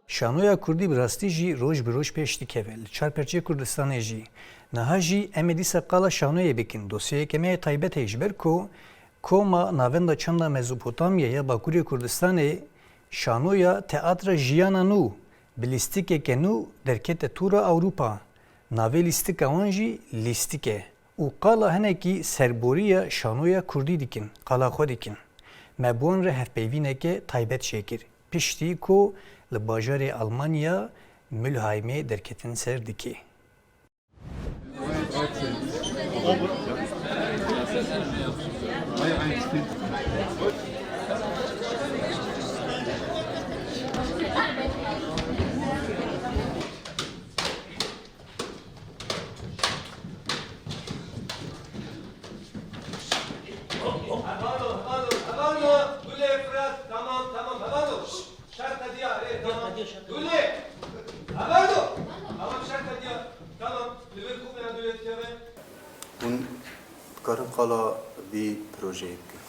Şanoya Kurdî bi rastî jî roj bi roj pêş dikeve. Li Çarpêçê Kurdistanê jî niha jî em ê dîsa qala şanoyê bikin. Dosyayeke me taybet heye ji ber ku koma navenda çanda Mezopotamya ya Bakurê Kurdistanê şanoya teatra jiyana nû bi lîstikeke nû derkete tûra Ewropa. Navê lîstika wan jî lîstik e. û qala hinekî serboriya şanoya Kurdî dikin, qala xwe dikin. Me bi wan re hevpeyvîneke taybet çêkir. Piştî ku li bajarê Almanya Mülheimê derketin ser dikê. Hûn dikarin qala vî projeyê bikin.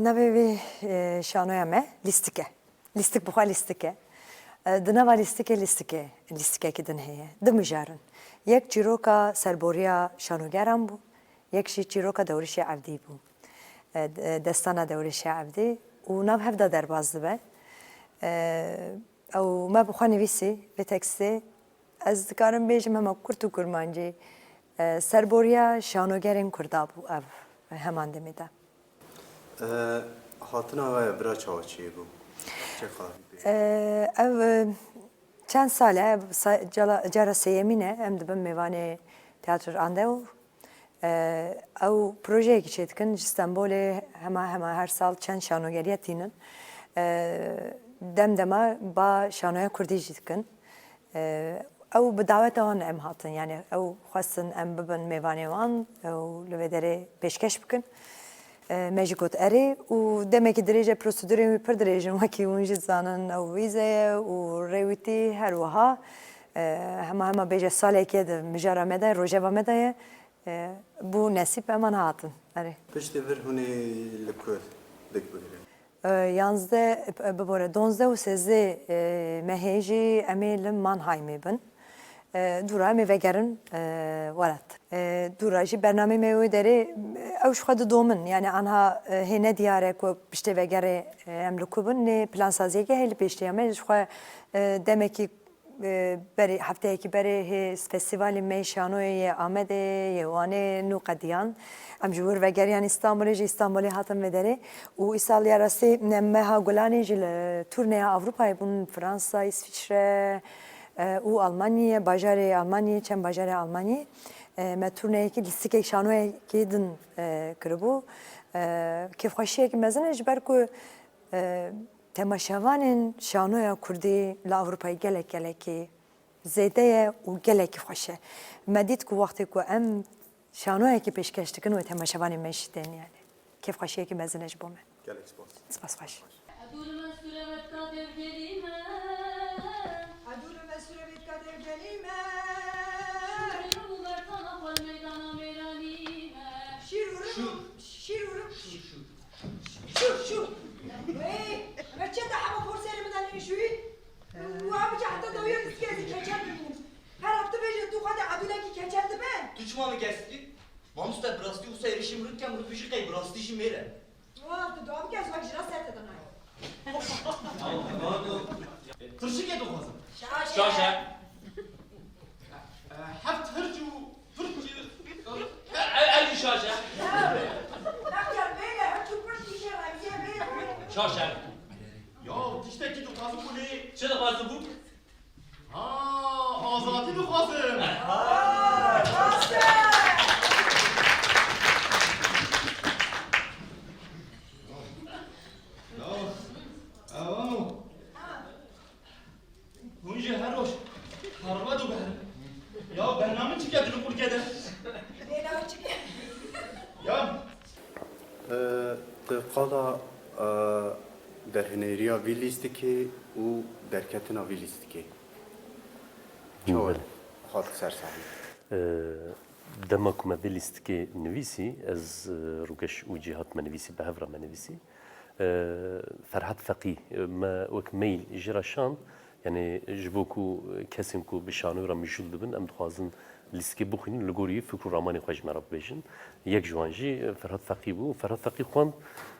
Navê vê şanoya me lîstik e. Lîstik bixwe lîstik e. Di nava lîstikê lîstikekî din heye. Di mijarin. Yek çîroka serboriya şanogeran bû, yek jî çîroka dewrîşê evdî bû. Destana dewrîşê evdî û nav hev de derbas dibe. Ew me bixwe nivîsî vê tekstê ez dikarim bêjim hema Kurd û Kurmancî serboriya şanogerên Kurda bû ev heman demê de. Hatina we bira çawaçiyê bû. Çi xavî Ev çend sal e cara sêyemîn e em dibin mêvanê Teatr Andew. Ew projeyekî çê dikin ji Stenbolê hema her sal çend şanogeriya tînin. Demdema ba şanoya Kurdî jî dikin. Ew bi daweta wan em hatin yani ew xwestin em bibin mêvanê wan ew li vê derê pêşkeş bikin. Me jî got erê û demekî dirêj e prosedûrên wî pir dirêj in wekî hûn jî dizanin ew vîzeye û rêwîtî her wiha hema bêje salekê di mijara me de rojeva me de ye bû nesîb eman hatin erê. Piştî vir hûn ê li ku dik bigirin. 11 û 13 mehê jî em ê li Mannheimê bin. Dûra em ê vegerin welat. Dûra jî bername me wê derê ew ji xwe didomin yani anha hêne diyar e ku piştê vegerê em li ku bin nê plansaziyeke heye li pêştiya me ji xwe demekî berê hefteyekî berê hê festîvalê me şanoyê yê Amedê yê wanê nû qediyan em ji wir vegeriyan İstanbulê jî İstanbulê hatin vê derê û îsal ya rastî meha gulanê jî li turneya Avrupayê bûn Fransa, İsviçre û Almanyayê, bajarê Almanyayê, çend bajarê Almanyayê me turneyekî lîstikek şanoyekê din kiribû. Kêfxweşiyekî mezin e ji ber ku temaşevanên şanoya Kurdî li Avrupayê gelekî zêde ye û gelekî xweş e. Me dît ku wextê ku em şanoyekî pêşkeş dikin û temaşevanên me jî tên yani. Kêfxweşiyekî mezin e ji bo me. Gelek spas. Spas xweş. شو ايه ما تشد حبه فرصه اللي بدنا نشوي وعم حتى ضويه تسكازي كچل her hafta beje tu hadi adulaki keçeldi ben. Tuçma mı kesti? Mamusta brasti usa erişim rükken bu pişi kay brasti işi mere. Vah tu doğum kes bak jira serte danay. Tırşık edu kızım. Şaşa. Haft hırcu fırçı. Ay şaşa. Bak ya böyle hep çupur dişe var ya böyle. Şaşa. Ya dişteki du kazım bu ne? Çe de kazım bu? Azati du kazım. Hunje her hoş. Harba du ben. Ya bername çıkıyor bu ülkede. Bela çık. Ya Qala derhinêriya vî lîstikê û derketina vî lîstikê. Çawa hat sersahî. Dema ku me vê lîstikê nivîsî ez rûgeş û cîhat me nivîsî bi hevra me nivîsî فرحت فقی ما وک میل جرا شان یعنی جبو کو کسیم کو بشانو را میشول دبن ام دخوازن لیسکی بخونین لگوری فکر رامانی خوش مراب بیشن یک جوانجی فرحت فقی بو فرحت فقی خوان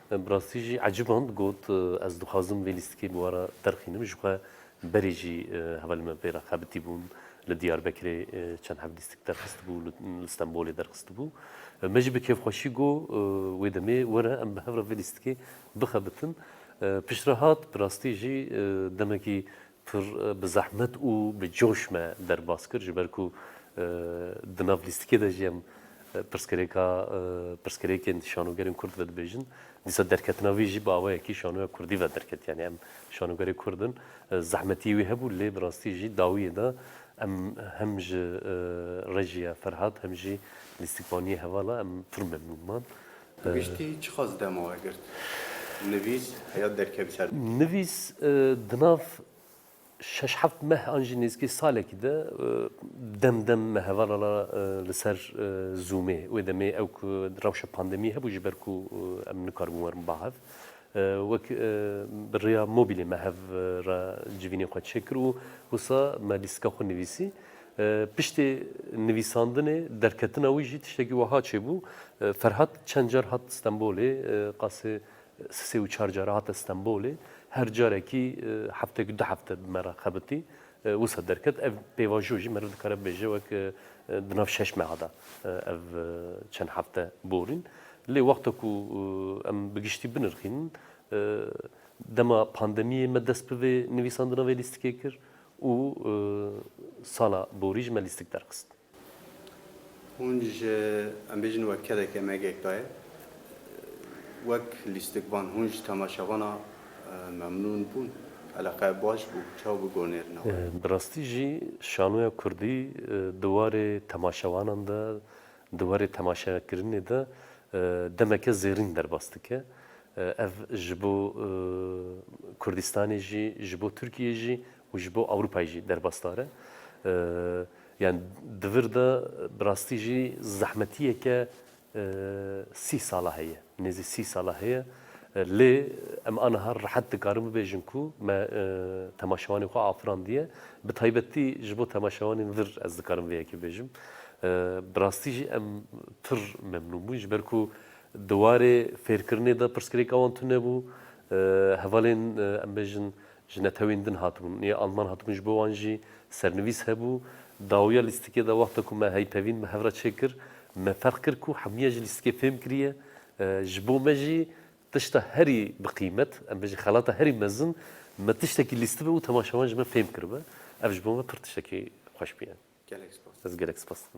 براستی جی عجباند گوت از دخوازم وی لیسکی بوارا درخینم جوکا بریجی حوالی ما بیرا خابتی بون لدیار بکری چند حب لیستک درخست بو لستانبولی درخست بو مجی بکیف خوشی گو ویدمی ورا ام بهفرا وی لیستکی بخابتن پیشرهات براستی جی دمکی پر بزحمت و بجوش ما در باسکر جبرکو دناف لیستکی دجیم پرسکریکن شانوگرین کرد ود بیجن دیسا درکتنا ویجی باوی کی شانوی کردی و درکت یعنی ام شانوگری کردن زحمتی وی هبو لی براستی جی داویه دا ام همج رجیا فرحات همجی لیستکبانی حوالا ام پر ممنون گشتی چه خواست دماغ کرد؟ نویس حیات درکبی سر نویس دناف شش هفت مه انجی نزکی ساله کده دم مهوالا لسر زومه و دمی او روش پاندمی هبو جبرکو ام نکاربون ورم باهف وک بریا موبیلی مهف را جوینی خود شکر و وسا ما لیسکا خو نویسی پشت نویساندن درکتنا ویجی تشتگی وها چه بو فرهاد چند جار هات استانبولی قاسه سه و چهار جار هات استانبولی هر جاره کی هفته دو هفته مرا خبتی وسط درکت اف پیواجوجی مرد کار بیجه وک دناف شش ماهدا اف چند هفته بورین لی وقت کو ام بگشتی بنرخین دما پاندمی مدست به نویساندن و لیستکی کر و سالا بوریج ملیستک درخست هونج ام بیجن وک کده که مگه دای وک لیستکبان هونج تماشاوانا ممنون بون علاقه باش بو چاو بگونیر نه براستی جی شانویا کردی دوار تماشاوانان دا دوار تماشا کرنی دا دمک زیرین در باستکه ev ji bo Kurdistanê jî ji bo Tirkiyê jî û ji bo Ewropayê jî derbastar e yani divir de bi rastî jî zehmetiyeke 30 sala heye nêzî 30 sala heye lê em aniha rehet dikarin bibêjin ku me temaşewanê xwe afirandiye bi taybetî ji bo temaşewanên vir ez dikarim vê yekê bêjim bi rastî jî em pir memnûn bûn ji ber ku دواره فکرنی دا پرسکریک آوان تو نبود هوالین ام بیشن جنتویندن هاتون یا آلمان هاتون جبوانجی سرنویس هبو داویا لیستکی دا وقت کو ما هی پوین مهورا چکر ما فرق کر کو حمیه لیستکی فهم کریه جبو مجی تشتا هری بقیمت ام بیش خلاطه هری مزن ما تشتکی لیست به و تماشاوان جم فهم کربه اف جبو ما پر تشتکی خوش بیان گلکس باست از گلکس باست